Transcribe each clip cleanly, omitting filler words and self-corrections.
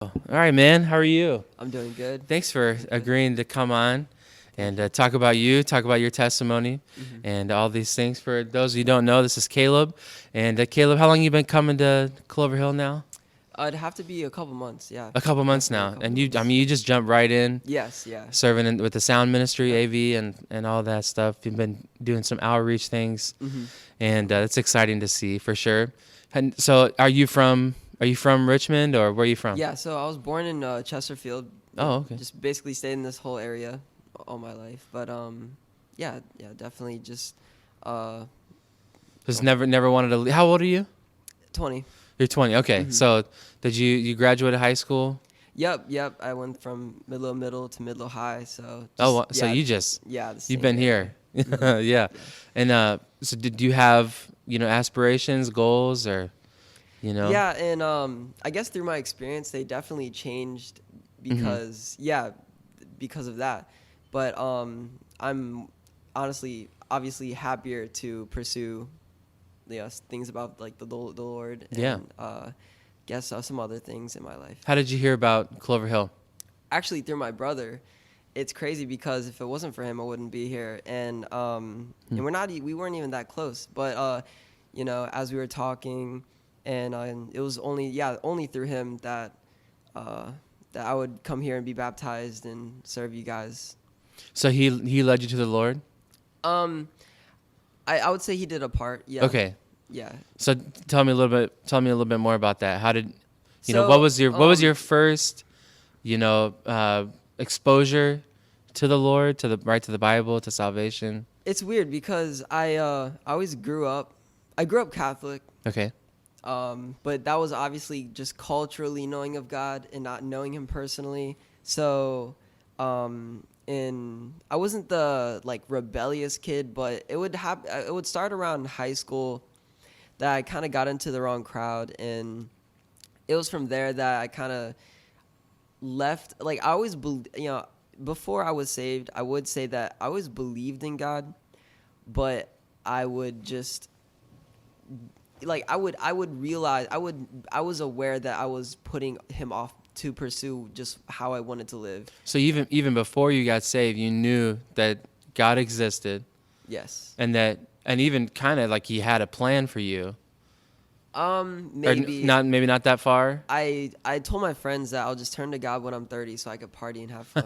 All right, man. How are you? I'm doing good. Thanks for agreeing to come on and talk about talk about your testimony, Hmm. and all these things. For those of you who don't know, this is Caleb. And Caleb, how long you been coming to Clover Hill now? It'd have to be a couple months. Yeah, A couple months definitely a now. couple And months. you just jumped right in, Yes, yeah. serving with the sound ministry, Yep. AV, and all that stuff. You've been doing some outreach things, Hmm. and it's exciting to see for sure. And so, are you from Richmond, or where are you from? Yeah, so I was born in Chesterfield. Oh, okay. Just basically stayed in this whole area all my life. But yeah, definitely just uh, Just never wanted to leave. How old are you? 20. You're 20. Okay. Hmm. So did you graduated high school? Yep. I went from middle to middle high. So Oh, just so yeah, the you've same been area. here. Hmm. Yeah. Yeah. And so did you have, aspirations, goals, or, you know? Yeah, and I guess through my experience, they definitely changed Hmm. because of that. But I'm obviously happier to pursue, things about like the Lord Yeah. and guess some other things in my life. How did you hear about Clover Hill? Actually, through my brother. It's crazy because if it wasn't for him, I wouldn't be here. And Hmm. we weren't even that close. But as we were talking, and it was only through him uh, that I would come here and be baptized and serve you guys. So he led you to the Lord? Um, I would say he did a part. Yeah, Okay. yeah. So tell me a little bit more about that. How did, what So was your first, exposure to the Lord, to the Bible, to salvation? it's weird because I always grew up. I grew up Catholic. Okay. But that was obviously just culturally knowing of God and not knowing Him personally. So, I wasn't the like rebellious kid, but it would start around high school that I kind of got into the wrong crowd, and it was from there that I kind of left. Like I always, before I was saved, I would say that I always believed in God, but I would just I would realize I was aware that I was putting him off to pursue just how I wanted to live. So even before you got saved, you knew that God existed, Yes. and even kind of like He had a plan for you, or Maybe maybe not that far. I told my friends that I'll just turn to God when I'm 30 so I could party and have fun.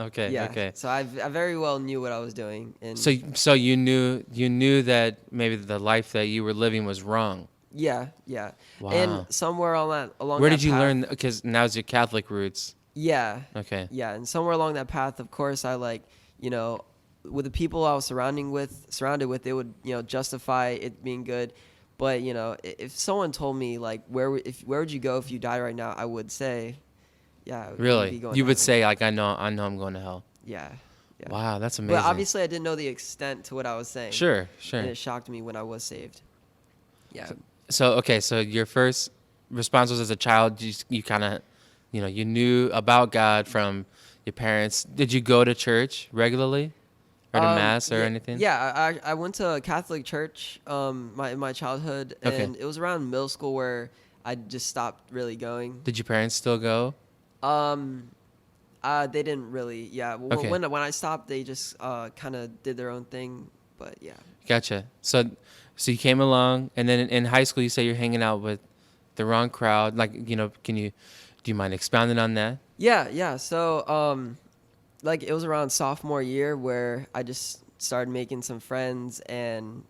Okay, Yeah. okay. So I very well knew what I was doing, and So you knew that maybe the life that you were living was wrong. yeah. And Wow. somewhere along Where that did you path. learn? Because now's your Catholic roots. Yeah. Okay. Yeah, and somewhere along that path, of course, I you know, with the people I was surrounded with, they would, justify it being good. But, if someone told me like where would you go if you died right now, I would say, yeah, you'd be Really? going You to would heaven. say like I know I'm going to hell. Yeah. Yeah. Wow, that's But amazing. obviously I didn't know the extent to what I was saying. Sure, And sure. it shocked me when I was saved. Yeah. So okay, so your first response was as a child, you kind of, you knew about God from your parents. Did you go to church regularly, or to mass or Yeah, anything? yeah. I went to a Catholic church, in my childhood, Okay. and it was around middle school where I just stopped really going. Did your parents still go? Um, they didn't really. Yeah, Okay, when I stopped, they just kind of did their own thing. But yeah. gotcha. So you came along, and then in high school, you say you're hanging out with the wrong crowd. Like, do you mind expounding on that? Yeah. So like it was around sophomore year where I just started making some friends, and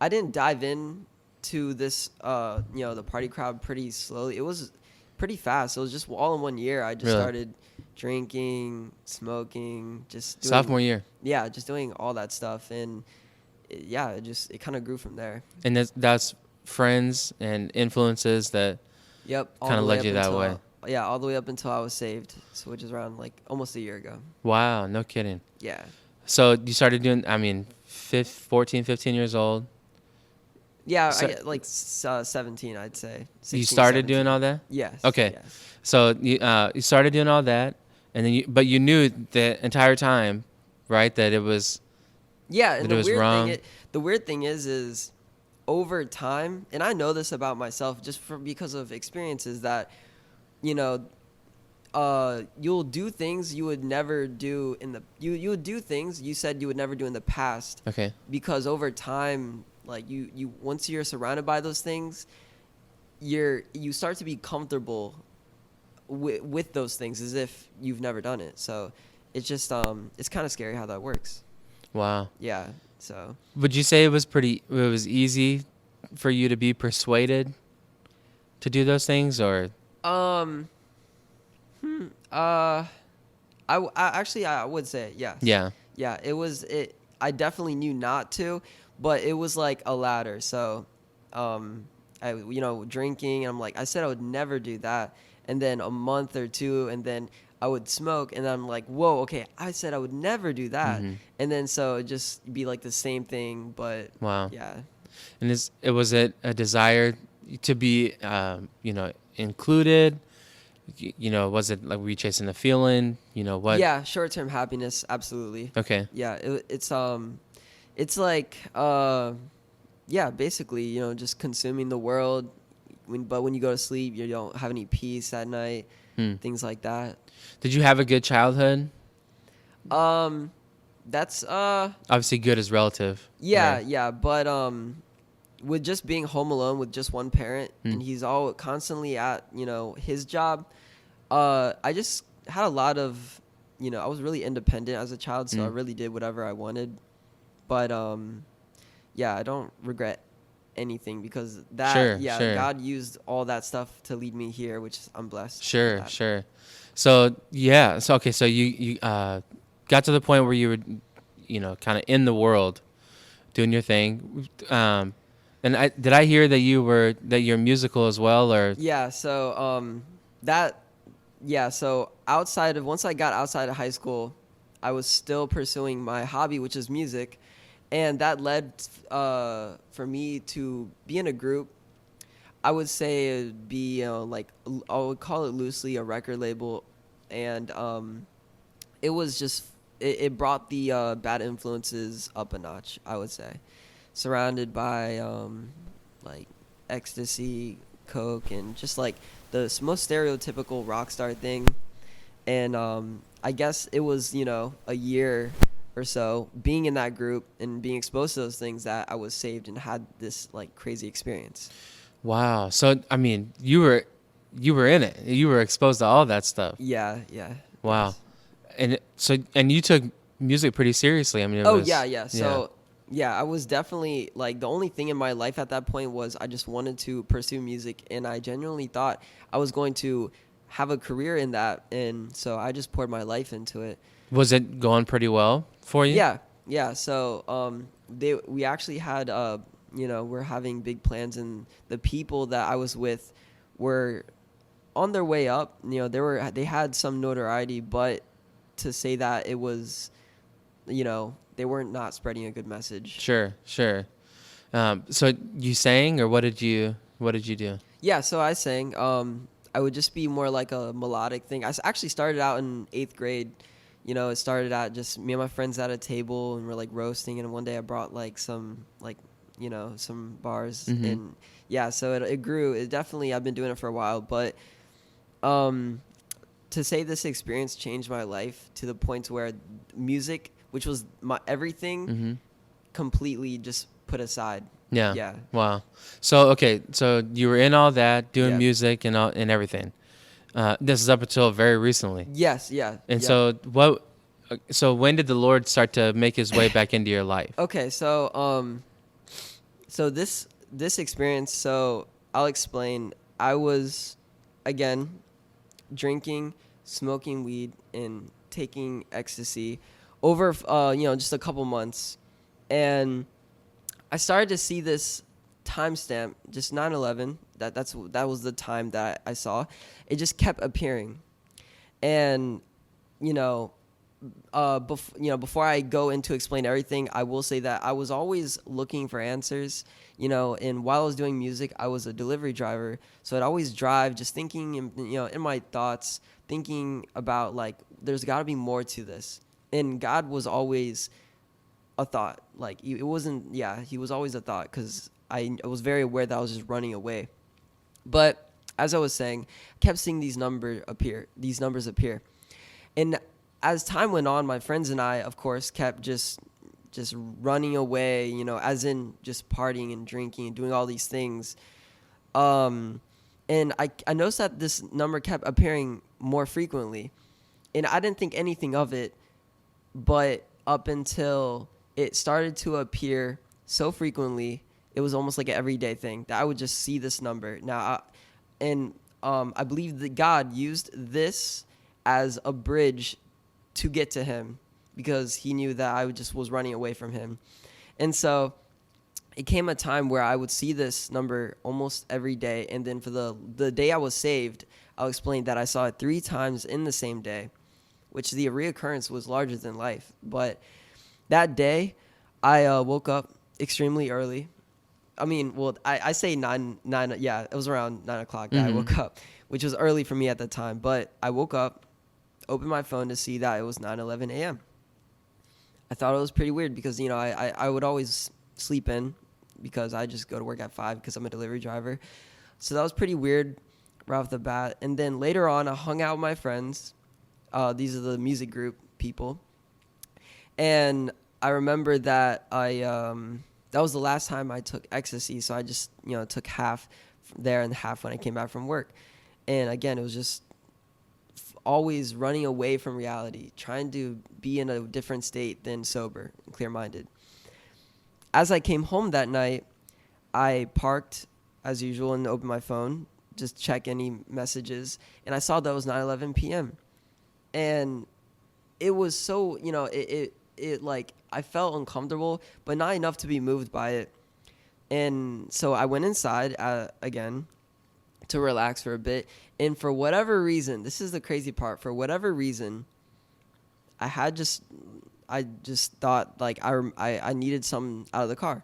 I didn't dive in to this the party crowd pretty slowly. It was pretty fast. It was just all in one year. I just Really? started drinking, smoking, just doing Sophomore year, just doing all that stuff, and it kind of grew from there. and that's friends and influences that Yep, all kind the of way led up you that way. until all the way up until I was saved, so which is around like almost a year ago. Wow, no kidding. Yeah. So you started doing, 14, 15 years old. Yeah, So 17, I'd say. you 16, started doing 17. all that? Yes, Okay. yes. So you started doing all that, and then but you knew the entire time, right, that it was Yeah, and that it was wrong. the weird thing is over time, and I know this about myself just because of experiences, that you know, you'll do things you would never do in the you would do things you said you would never do in the past, Okay. because over time, like you once you're surrounded by those things, you start to be comfortable with those things as if you've never done it. So it's just it's kind of scary how that works. Wow. Yeah. So Would you say it was easy for you to be persuaded to do those things, or? um I actually I would say yes. Yeah. Yeah, I definitely knew not to, but it was like a ladder. So I drinking, I'm like, I said I would never do that, and then a month or two, and then I would smoke, and I'm like, whoa, okay, I said I would never do that. Mm-hmm. And then so it just be like the same thing, but Wow. yeah. And was it a desire to be, included? Was it like, were you chasing a feeling? What? Yeah, short-term happiness, absolutely. Okay. Yeah, it's like yeah, basically, just consuming the world. But when you go to sleep, you don't have any peace at night, things like that. Did you have a good childhood? That's Obviously, good is relative. yeah, Right? yeah, but with just being home alone with just one parent, and he's all constantly at, his job, I just had a lot of, I was really independent as a child, so I really did whatever I wanted. But yeah, I don't regret anything, because Sure. God used all that stuff to lead me here, which I'm blessed. Sure. for that. Sure. So yeah. So okay. So you got to the point where you were, kind of in the world, doing your thing. And did I hear that you're musical as well, or? Yeah, so so once I got outside of high school, I was still pursuing my hobby, which is music, and that led for me to be in a group. I would say it'd be, like, I would call it loosely a record label, and it was just it brought the bad influences up a notch, I would say, surrounded by like ecstasy, coke, and just like the most stereotypical rock star thing. And I guess it was, a year or so being in that group and being exposed to those things that I was saved and had this like crazy experience. Wow. So I mean, you were in it. You were exposed to all that stuff. Yeah. Wow. Yes. And you took music pretty seriously. I mean, Yeah. So yeah, I was definitely like, the only thing in my life at that point was I just wanted to pursue music, and I genuinely thought I was going to have a career in that, and so I just poured my life into it. Was it going pretty well for you? Yeah. So we actually had we're having big plans, and the people that I was with were on their way up. They had some notoriety, but to say that it was, they weren't not spreading a good message. Sure. So you sang, or what did you do? Yeah, so I sang. I would just be more like a melodic thing. Actually started out in 8th grade. It started out just me and my friends at a table, and we're like roasting. And one day I brought like some some bars, and yeah, so it grew. It definitely, I've been doing it for a while, but to say this experience changed my life to the point where music, which was my everything, completely just put aside. Yeah. Wow. So okay, so you were in all that, doing Yeah. music and everything. This is up until very recently. Yes. Yeah. And yeah. so what? So when did the Lord start to make His way back into your life? Okay, so so this experience, so I'll explain. I was, again, drinking, smoking weed, and taking ecstasy over just a couple months, and I started to see this timestamp, just 9/11. That was the time that I saw. It just kept appearing, and before I go into explain everything, I will say that I was always looking for answers, and while I was doing music, I was a delivery driver. So I'd always drive just thinking, in my thoughts, thinking about like, there's gotta be more to this. And God was always a thought. Like, it wasn't, he was always a thought, because I was very aware that I was just running away. But as I was saying, I kept seeing these numbers appear. And as time went on, my friends and I, of course, kept just running away, as in just partying and drinking and doing all these things. And I noticed that this number kept appearing more frequently. And I didn't think anything of it, but up until it started to appear so frequently, it was almost like an everyday thing that I would just see this number. I believe that God used this as a bridge to get to him, because he knew that I just was running away from him. And so it came a time where I would see this number almost every day. And then for the day I was saved, I'll explain that I saw it 3 times in the same day, which the reoccurrence was larger than life. But that day, I woke up extremely early. I mean, well, I say 9, yeah, it was around 9 o'clock that I woke up, which was early for me at the time. But I woke up, opened my phone to see that it was 9:11 a.m. I thought it was pretty weird because, I would always sleep in because I just go to work at 5 because I'm a delivery driver. So that was pretty weird right off the bat. And then later on, I hung out with my friends. These are the music group people. And I remember that that was the last time I took ecstasy. So I just, took half there and half when I came back from work. And again, it was just always running away from reality, trying to be in a different state than sober and clear-minded. As I came home that night, I parked as usual and opened my phone, just check any messages, and I saw that it was 9:11 p.m. And it was so, it like, I felt uncomfortable, but not enough to be moved by it. And so I went inside again to relax for a bit. And for whatever reason, this is the crazy part, for whatever reason, I just thought like I needed something out of the car.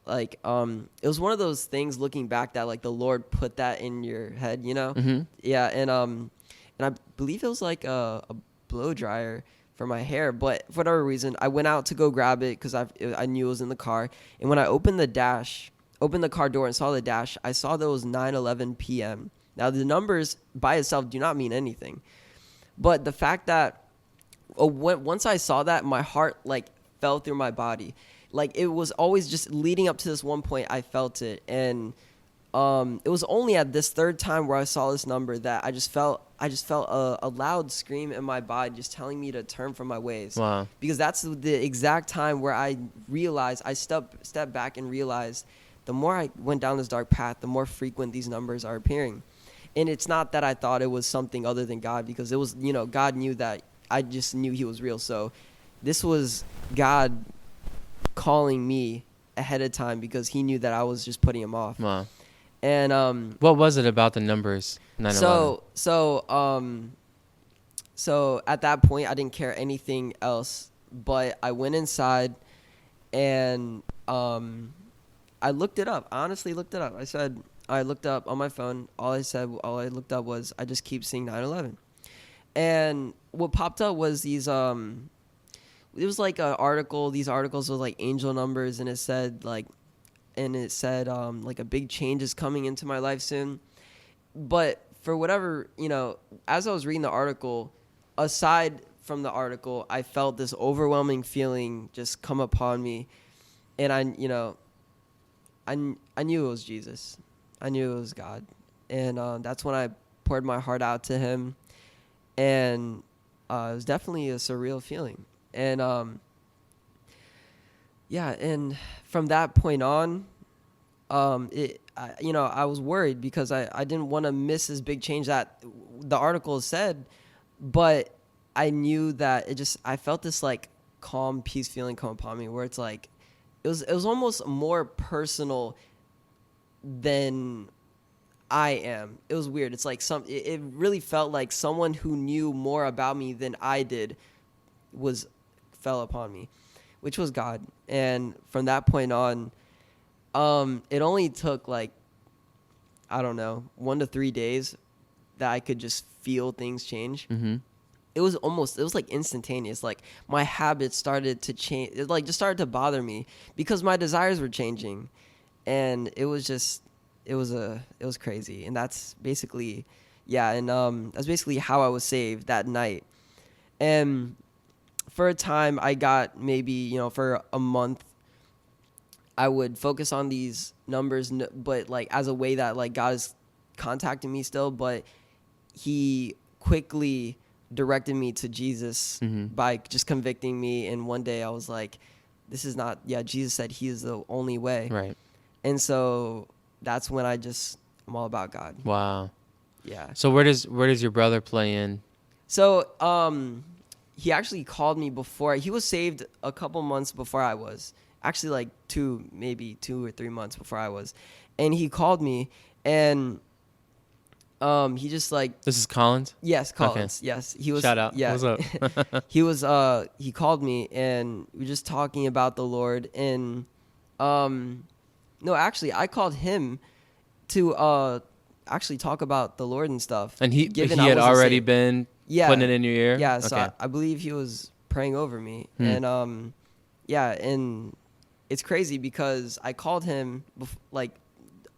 Like, it was one of those things looking back that like the Lord put that in your head, Mm-hmm. Yeah. And I believe it was like a blow dryer for my hair, but for whatever reason, I went out to go grab it because I knew it was in the car. And when I opened the car door and saw the dash, I saw that it was 9:11 p.m. Now, the numbers by itself do not mean anything, but the fact that once I saw that, my heart like fell through my body. Like, it was always just leading up to this one point, I felt it. And it was only at this third time where I saw this number that I just felt a loud scream in my body just telling me to turn from my ways. Wow. Because that's the exact time where I realized, I stepped back and realized the more I went down this dark path, the more frequent these numbers are appearing. And it's not that I thought it was something other than God, because it was, God knew that. I just knew he was real. So this was God calling me ahead of time because he knew that I was just putting him off. Wow. And What was it about the numbers? 9/11? So at that point, I didn't care anything else. But I went inside and I looked it up. I honestly looked it up. I looked up on my phone. All I looked up was, I just keep seeing 9/11. And what popped up was these it was like an article. These articles with like angel numbers, and it said like a big change is coming into my life soon. But for whatever, as I was reading the article, aside from the article, I felt this overwhelming feeling just come upon me. And I knew it was Jesus. I knew it was God. And that's when I poured my heart out to him. And it was definitely a surreal feeling. And and from that point on, I was worried because I didn't want to miss this big change that the article said, but I knew that I felt this like calm, peace feeling come upon me where it's like, it was almost more personal than I am. It was weird. It's like it really felt like someone who knew more about me than I did fell upon me, which was God. And from that point on, it only took like, I don't know, 1 to 3 days that I could just feel things change. Mm-hmm. It was like instantaneous. Like, my habits started to change. It like just started to bother me because my desires were changing. and it was just it was crazy. And that's basically that's basically how I was saved that night. And for a time, I got maybe, for a month, I would focus on these numbers, but like as a way that like God is contacting me still, but he quickly directed me to Jesus by just convicting me. And one day I was like, this is not, Jesus said he is the only way. Right. And so that's when I'm all about God. Wow. Yeah. So where does your brother play in? So, he actually called me before. He was saved a couple months before I was. Actually, like maybe 2 or 3 months before I was. And he called me, and he just like... This is Collins? Yes, Collins. Okay. Yes. He was... Shout out. Yeah. What's up? He called me, and we were just talking about the Lord. And, no, actually, I called him to, actually talk about the Lord and stuff. And he given I had wasn't already saved. been putting it in your ear? Yeah, so Okay. I believe he was praying over me. And and it's crazy because I called him like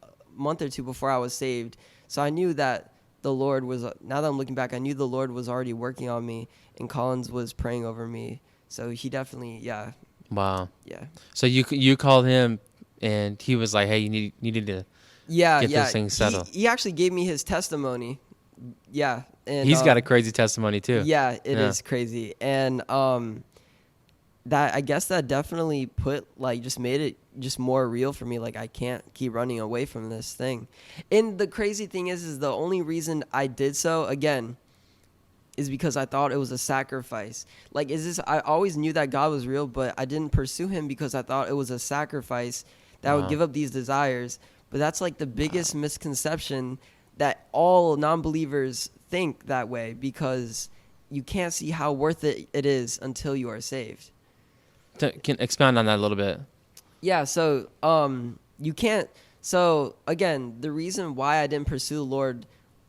a month or two before I was saved. So I knew that the Lord was, now that I'm looking back, I knew the Lord was already working on me, and Collins was praying over me. So he definitely, Wow. Yeah. So you called him, and he was like, hey, you needed to get this thing settled. He actually gave me his testimony. Yeah. And he's got a crazy testimony too. Yeah, it is crazy. And that, I guess that definitely just made it just more real for me. Like, I can't keep running away from this thing. And the crazy thing is the only reason I did so, again, is because I thought it was a sacrifice. Like, I always knew that God was real, but I didn't pursue him because I thought it was a sacrifice that I would give up these desires. But that's like the biggest misconception, that all non-believers think that way, because you can't see how worth it is until you are saved. Can expound on that a little bit. Yeah, so you can't. So again, the reason why I didn't pursue the Lord,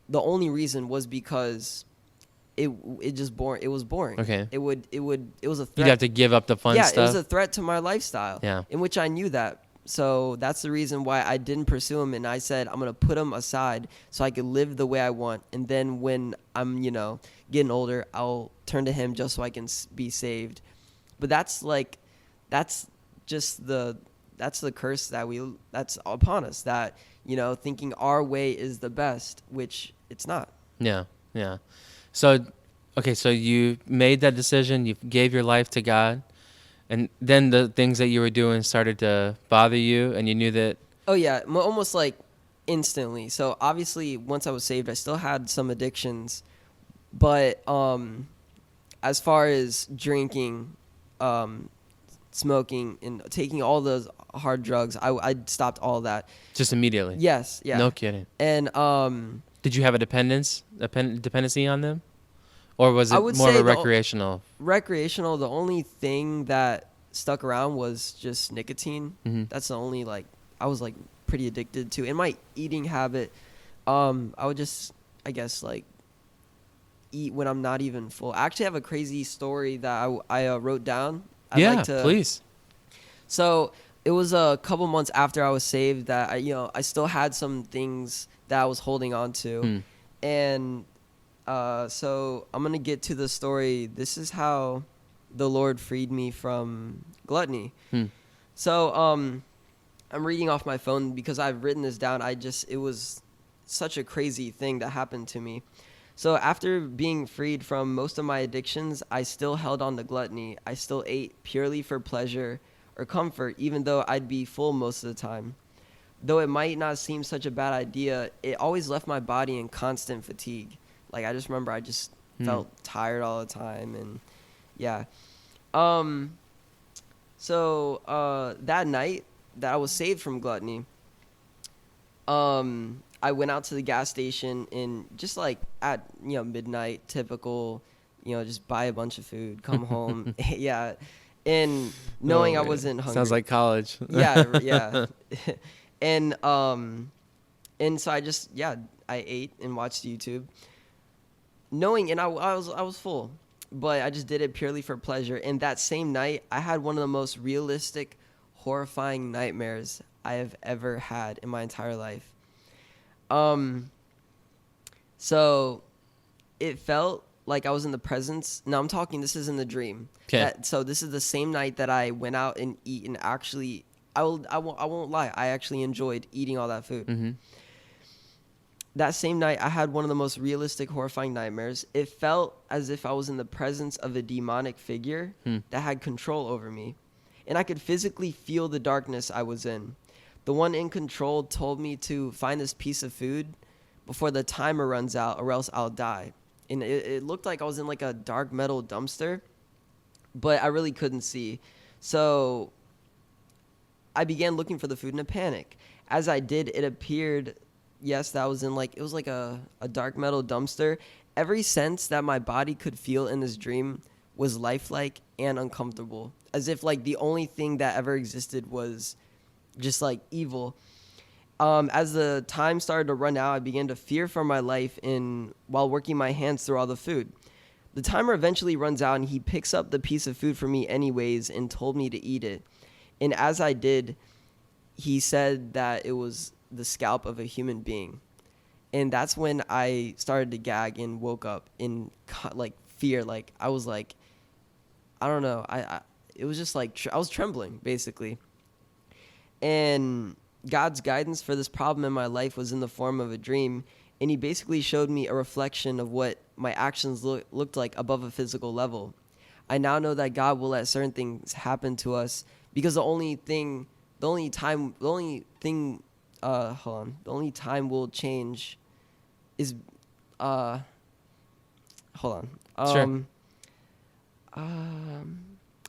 the only reason was because it was boring. Okay. It was a threat. You'd have to give up the fun stuff. Yeah, it was a threat to my lifestyle. Yeah. In which I knew that. So that's the reason why I didn't pursue him, and I said I'm going to put him aside so I can live the way I want, and then when I'm, getting older, I'll turn to him just so I can be saved. But that's the curse that's upon us, that, thinking our way is the best, which it's not. Yeah. Yeah. So, okay, so you made that decision, you gave your life to God, and then the things that you were doing started to bother you, and you knew that... Oh, yeah, almost like instantly. So, obviously, once I was saved, I still had some addictions. But as far as drinking, smoking, and taking all those hard drugs, I stopped all that. Just immediately? Yes, yeah. No kidding. And did you have a dependency on them? Or was it I would more of say a recreational? Recreational. The only thing that stuck around was just nicotine. Mm-hmm. That's the only, I was pretty addicted to. In my eating habit, I would just, I guess, eat when I'm not even full. I actually have a crazy story that I wrote down. Please. So it was a couple months after I was saved that I still had some things that I was holding on to. And so I'm going to get to the story. This is how the Lord freed me from gluttony. So I'm reading off my phone because I've written this down. It was such a crazy thing that happened to me. So after being freed from most of my addictions, I still held on to gluttony. I still ate purely for pleasure or comfort, even though I'd be full most of the time. Though it might not seem such a bad idea, it always left my body in constant fatigue. I just remember I just felt tired all the time, and yeah. So that night that I was saved from gluttony, I went out to the gas station and just at midnight, typical, just buy a bunch of food, come home, yeah, and knowing I wasn't hungry. Sounds like college. Yeah. And so I just I ate and watched YouTube, knowing, and I was full, but I just did it purely for pleasure. And that same night, I had one of the most realistic, horrifying nightmares I have ever had in my entire life. So it felt like I was in the presence. Now I'm talking, this is in the dream. Okay. So this is the same night that I went out and eat, and actually, I won't lie, I actually enjoyed eating all that food. Mm-hmm. That same night, I had one of the most realistic, horrifying nightmares. It felt as if I was in the presence of a demonic figure that had control over me, and I could physically feel the darkness I was in. The one in control told me to find this piece of food before the timer runs out, or else I'll die. And it looked like I was in like a dark metal dumpster, but I really couldn't see. So I began looking for the food in a panic. As I did, it appeared, yes, that was in like, it was like a dark metal dumpster. Every sense that my body could feel in this dream was lifelike and uncomfortable, as if like the only thing that ever existed was just like evil. As the time started to run out, I began to fear for my life while working my hands through all the food. The timer eventually runs out, and he picks up the piece of food for me anyways and told me to eat it. And as I did, he said that it was the scalp of a human being. And that's when I started to gag and woke up in like fear. Like I was like, I don't know. It was just like I was trembling basically. And God's guidance for this problem in my life was in the form of a dream, and he basically showed me a reflection of what my actions looked like above a physical level. I now know that God will let certain things happen to us because the only time will change is hold on. Sure.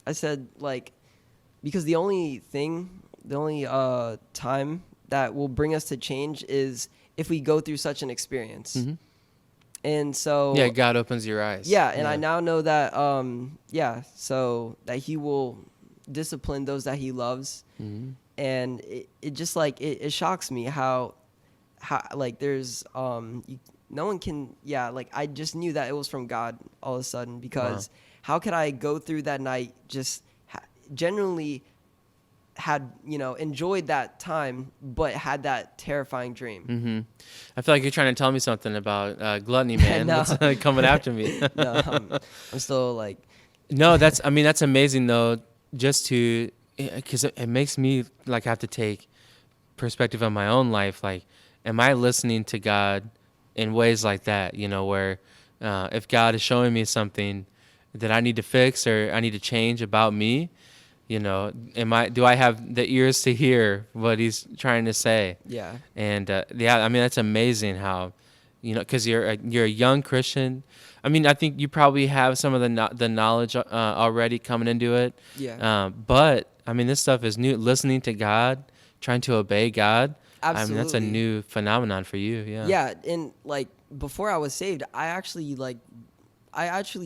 I said like because the only time that will bring us to change is if we go through such an experience. Mm-hmm. And so Yeah, God opens your eyes. Yeah, and I now know that so that he will discipline those that he loves. Mm-hmm. And it just like it shocks me how like there's no one can like I just knew that it was from God all of a sudden, because how could I go through that night just genuinely had enjoyed that time but had that terrifying dream. Mm-hmm. I feel like you're trying to tell me something about gluttony, man. No. That's coming after me. No, I'm still like No, that's amazing though, just to, because it makes me like have to take perspective on my own life. Like, am I listening to God in ways like that, where if God is showing me something that I need to fix or I need to change about me, do I have the ears to hear what he's trying to say? Yeah. And that's amazing how, because you're a young Christian. I mean, I think you probably have some of the knowledge already coming into it. Yeah. But I mean, this stuff is new. Listening to God, trying to obey God. Absolutely. I mean, that's a new phenomenon for you. Yeah. Yeah, and like before I was saved, I actually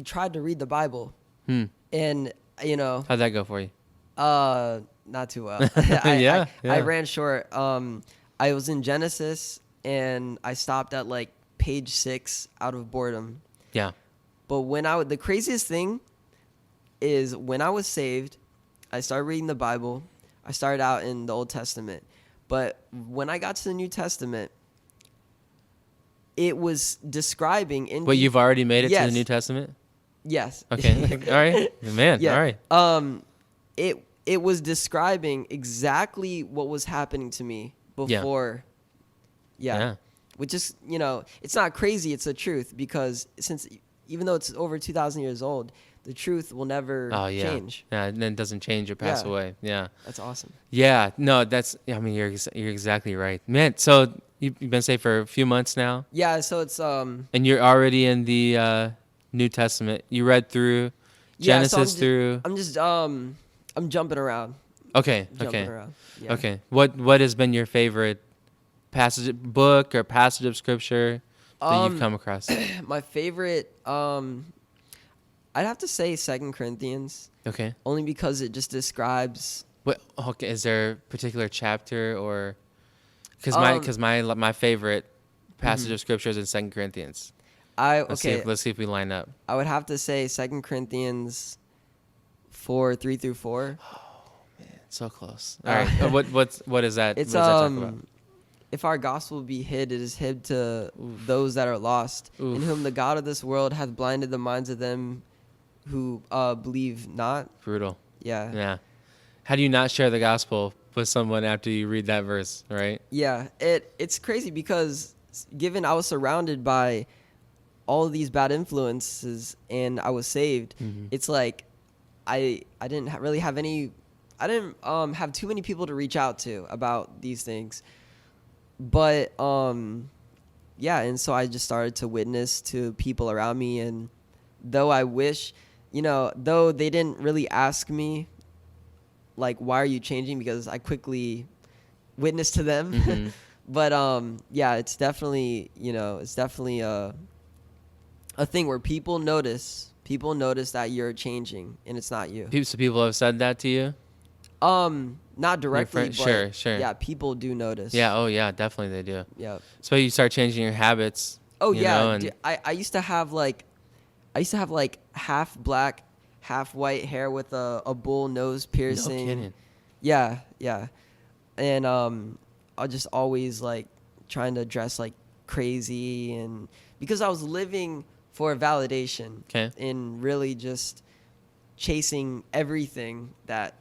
tried to read the Bible. And How'd that go for you? Not too well. I ran short. I was in Genesis and I stopped at like page 6 out of boredom. Yeah. But the craziest thing is when I was saved, I started reading the Bible. I started out in the Old Testament. But when I got to the New Testament, it was describing in But you've already made it to the Yes. New Testament? Yes. Okay. All right. Man, Yeah. all right. It was describing exactly what was happening to me before. Yeah. Which is, it's not crazy, it's the truth, because even though it's over 2,000 years old, the truth will never change. Yeah, and then it doesn't change or pass away. Yeah. That's awesome. Yeah. No, you're exactly right. Man, so you've been saved for a few months now? Yeah, so it's And you're already in the New Testament. You read through Genesis through I'm jumping around. Okay. Jumping around. Yeah. Okay. What has been your favorite book or passage of scripture that you've come across? My favorite, I'd have to say 2 Corinthians. Okay. Only because it just describes. Okay. Is there a particular chapter or? Because my favorite passage of scripture is in 2 Corinthians. Let's see if we line up. I would have to say 2 Corinthians 4:3-4. Oh man, So close. All right. What is that? It's what does that talk about? If our gospel be hid, it is hid to those that are lost, in Oof. whom the God of this world hath blinded the minds of them who believe not. Brutal. Yeah. Yeah. How do you not share the gospel with someone after you read that verse, right? Yeah. It's crazy because given I was surrounded by all of these bad influences and I was saved, Mhm. it's like I didn't really have any. I didn't have too many people to reach out to about these things, but yeah, and so I just started to witness to people around me, and though I wish, though they didn't really ask me like why are you changing, because I quickly witnessed to them. Mhm. But yeah, it's definitely a thing where people notice that you're changing and it's not you. So people have said that to you? Not directly, but Sure. yeah, people do notice. Yeah. Oh, yeah. Definitely, they do. Yeah. So you start changing your habits. Oh you yeah. know, and I used to have like half black, half white hair with a bull nose piercing. no kidding. Yeah. And I just always like trying to dress like crazy, and because I was living for validation. Okay. And really just chasing everything that,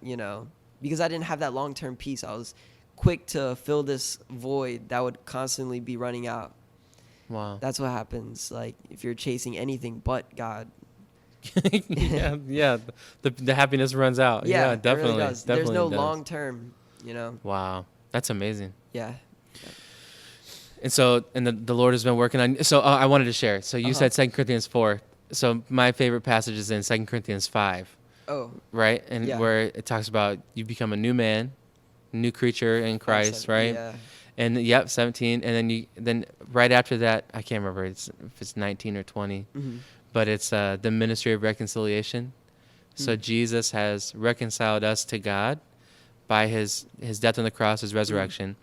because I didn't have that long-term peace. I was quick to fill this void that would constantly be running out. Wow. That's what happens, like, if you're chasing anything but God. yeah. The happiness runs out. Yeah, It definitely. really does. Definitely There's no does. long-term, Wow. That's amazing. Yeah. And so, the Lord has been working on. So I wanted to share. So you said 2 Corinthians 4. So my favorite passage is in 2 Corinthians 5. Oh. Right? And Yeah. where it talks about you become a new man, new creature in Christ, right? Yeah. And 17. And then right after that, I can't remember if it's 19 or 20, Mm-hmm. but it's the ministry of reconciliation. So Jesus has reconciled us to God by his death on the cross, his resurrection.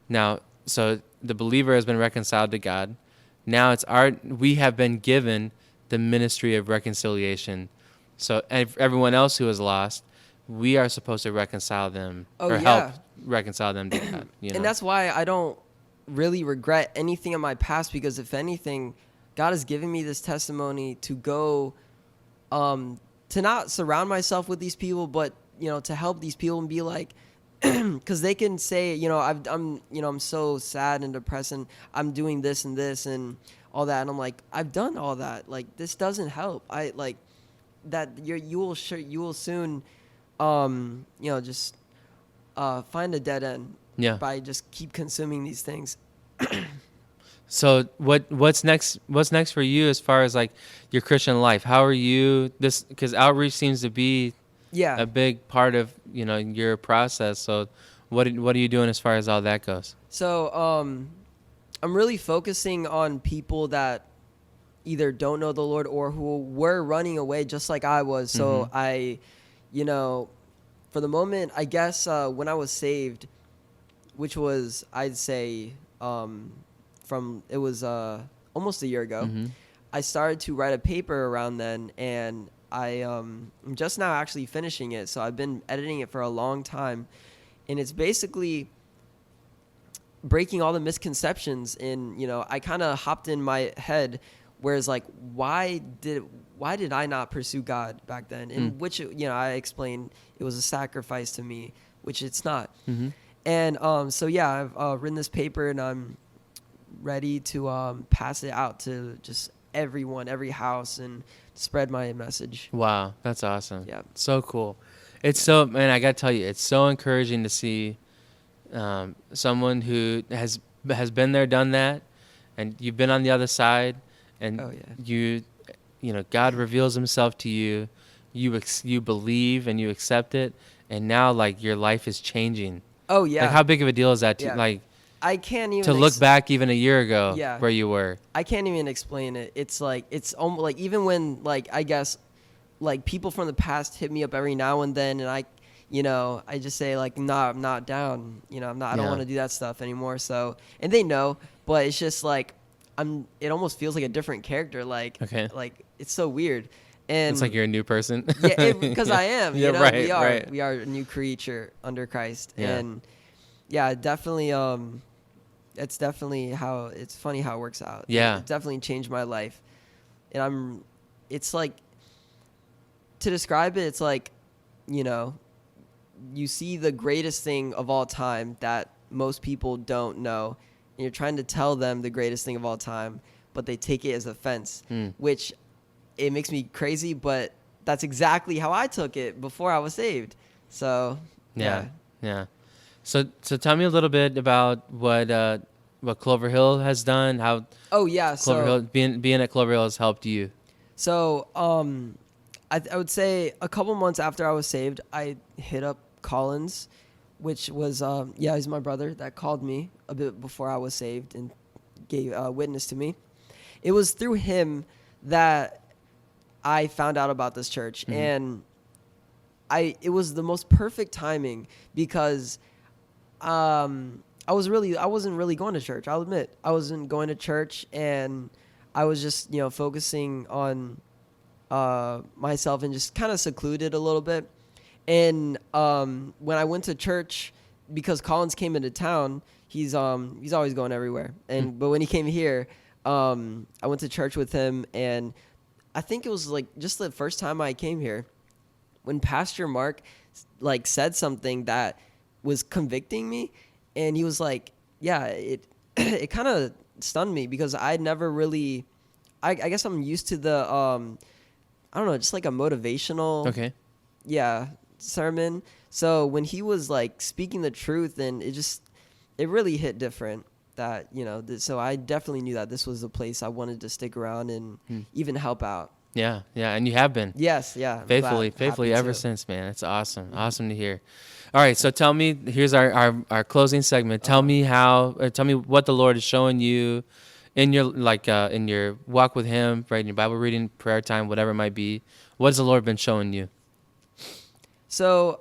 Now, so the believer has been reconciled to God. Now we have been given the ministry of reconciliation. So everyone else who is lost, we are supposed to reconcile them help reconcile them to God. And that's why I don't really regret anything in my past, because if anything, God has given me this testimony to go, to not surround myself with these people, but to help these people and be like, because they can say, I'm so sad and depressed and I'm doing this and this and all that, and I'm like, I've done all that. Like, this doesn't help. I like that you will soon, just find a dead end. Yeah. By just keep consuming these things. So what's next? What's next for you as far as like your Christian life? How are you because outreach seems to be a big part of your process. So what are you doing as far as all that goes? So I'm really focusing on people that either don't know the Lord or who were running away just like I was. So I, for the moment, I guess when I was saved, which was, I'd say, it was almost a year ago, I started to write a paper around then, and I'm just now actually finishing it. So I've been editing it for a long time, and it's basically breaking all the misconceptions. And I kind of hopped in my head, whereas like, why did I not pursue God back then? And which I explained it was a sacrifice to me, which it's not. And so yeah, I've written this paper, and I'm ready to pass it out to just everyone, every house, and spread my message. Wow, that's awesome. Yeah. So cool. It's so, man, I got to tell you, it's so encouraging to see someone who has been there, done that, and you've been on the other side, and God reveals himself to you. You believe and you accept it, and now like your life is changing. Oh yeah. Like, how big of a deal is that to like? I can't even to look back even a year ago where you were. I can't even explain it. It's like, it's almost like, even when like, I guess like people from the past hit me up every now and then, and I just say like, nah, I'm not down. I don't want to do that stuff anymore. So, and they know, but it's just like, it almost feels like a different character. Like, like it's so weird. It's like And you're a new person. yeah, because I am. Yeah, You know, right, right. we are a new creature under Christ, Yeah. and yeah, definitely. It's definitely how it's funny how it works out. Yeah. It definitely changed my life, and it's like to describe it. It's like, you know, you see the greatest thing of all time that most people don't know, and you're trying to tell them the greatest thing of all time, but they take it as offense, Mm. which it makes me crazy, but that's exactly how I took it before I was saved. So, Yeah. yeah. Yeah. So tell me a little bit about what Clover Hill has done, how Oh, yeah. Clover Hill being at Clover Hill has helped you. So, I would say a couple months after I was saved, I hit up Collins, which was, he's my brother that called me a bit before I was saved and gave witness to me. It was through him that I found out about this church, Mhm. and it was the most perfect timing because I wasn't really going to church. I'll admit I wasn't going to church, and I was just focusing on myself and just kind of secluded a little bit. And when I went to church, because Collins came into town, he's always going everywhere. And but when he came here, I went to church with him, and I think it was like just the first time I came here when Pastor Mark like said something that was convicting me, and he was like, yeah, it it kind of stunned me because I'd never really I guess I'm used to the I don't know, just like a motivational Okay. sermon. So when he was like speaking the truth, and it really hit different that, so I definitely knew that this was the place I wanted to stick around and even help out. Yeah. Yeah. And you have been. Yes, yeah. I'm Faithfully happy ever to. since, man. It's awesome. Awesome to hear. All right, so tell me, here's our closing segment. Tell me tell me what the Lord is showing you in your in your walk with him, right? In your Bible reading, prayer time, whatever it might be. What has the Lord been showing you? So,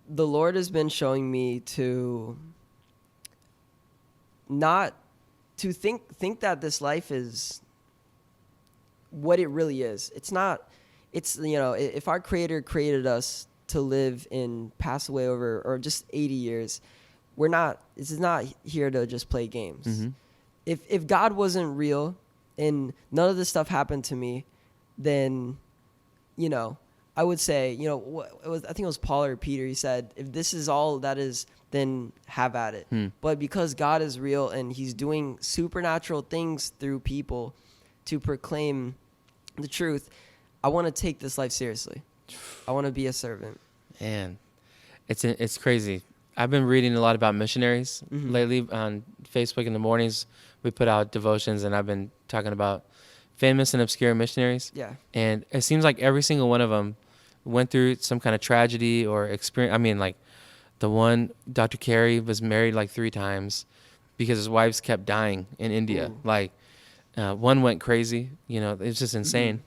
the Lord has been showing me to not to think that this life is what it really is. It's not. It's if our Creator created us to live and pass away over or just 80 years, we're not. This is not here to just play games. Mm-hmm. If God wasn't real and none of this stuff happened to me, then I would say I think it was Paul or Peter. He said, if this is all that is, then have at it. But because God is real and he's doing supernatural things through people to proclaim the truth, I want to take this life seriously. I want to be a servant. Man, it's crazy. I've been reading a lot about missionaries lately on Facebook in the mornings. We put out devotions, and I've been talking about famous and obscure missionaries. Yeah. And it seems like every single one of them went through some kind of tragedy or experience. I mean, like the one, Dr. Carey, was married like 3 times because his wives kept dying in India. Ooh. Like one went crazy. It was just insane.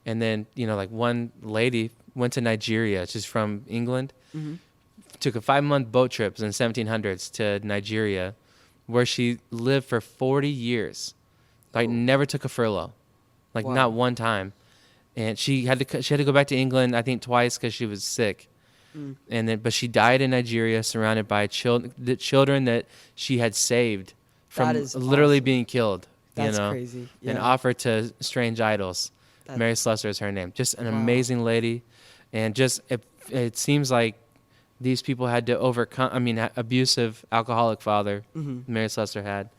And then, like one lady went to Nigeria. She's from England. Took a 5-month boat trip in the 1700s to Nigeria, where she lived for 40 years. Like never took a furlough, like Wow. not one time. And she had to go back to England, I think twice, because she was sick. But she died in Nigeria, surrounded by the children that she had saved from That is literally awesome. being killed. That's crazy. And Yeah. offered to strange idols. Mary Slessor is her name. Just an amazing lady, and just it seems like these people had to overcome. I mean, abusive alcoholic father Mary Slessor had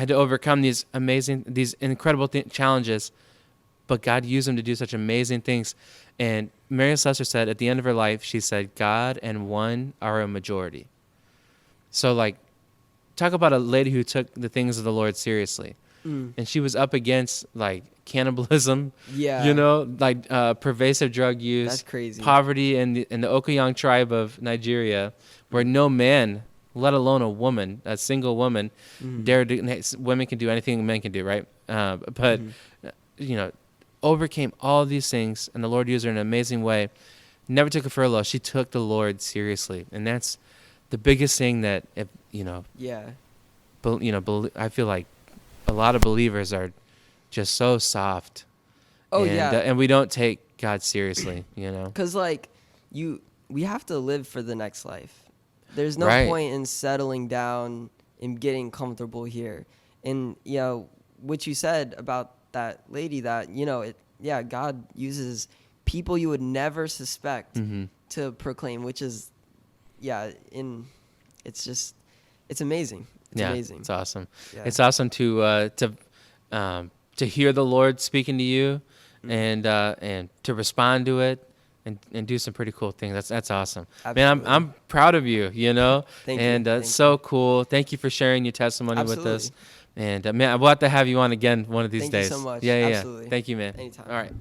to overcome these incredible challenges, but God used them to do such amazing things. And Mary Slessor said at the end of her life, she said, "God and one are a majority." So, like, talk about a lady who took the things of the Lord seriously. And she was up against like cannibalism, Yeah. Pervasive drug use, That's crazy. poverty in the Okayong tribe of Nigeria, where no man, let alone a woman, a single woman, women can do anything men can do, right? But overcame all these things, and the Lord used her in an amazing way. Never took a furlough. She took the Lord seriously, and that's the biggest thing that Yeah. I feel like a lot of believers are just so soft Oh and yeah, and we don't take God seriously, because like we have to live for the next life. There's no Right. point in settling down and getting comfortable here. And what you said about that lady, that God uses people you would never suspect Mm-hmm. to proclaim, which is in it's just it's amazing. It's Yeah, amazing. it's awesome. Yeah. It's awesome to hear the Lord speaking to you, and to respond to it, and do some pretty cool things. That's awesome, man. I'm Absolutely. I'm proud of you, Thank you. and it's Thank so you. cool. Thank you for sharing your testimony with us, Absolutely. and man, we'll have to have you on again one of these Thank you so days. much. Yeah, yeah, yeah. Absolutely. Thank you, man. Anytime. All right.